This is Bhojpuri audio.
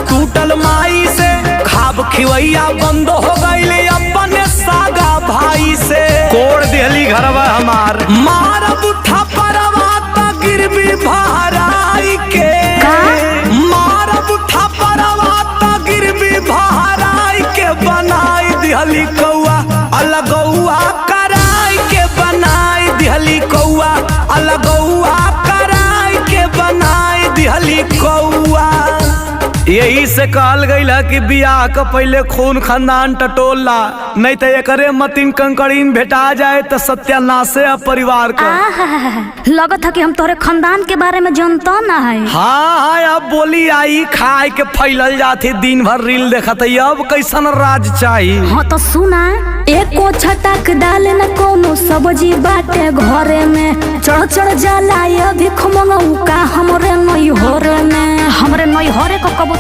टूटल माई से, खाब खिवैया बंद हो गईले अपने सागा भाई से। कोड़ दिहली घरवा हमार, मार बुठा परवा त गिरवी भराई के, मार बुठा परवा त गिरवी भराई के बनाई दिहली कौआ अलगौआ कराई के, बनाई दिहली कौआ अलगौआ कराई के, बनाई दिहली कौआ। यही से कहल गईल है कि बियाह का पहले खून खानदान टटोला, नहीं तो एकरे मतीन कंकड़ीन भेटा जाए तो सत्यानाश है परिवार का। लगत है कि हम तोरे खानदान के बारे में जानता ना है। हाँ अब बोली आई खाए के फैलल जाती, दिन भर रील देखत है, अब कैसन राज चाहिए। हाँ तो सुना, एको छटक डाले न कोनो सब्जी बाटे घरे में, चढ़ चढ़ जाला अभी खमंगऊ का हमरे नई होरे में, हमरे नई होरे को कब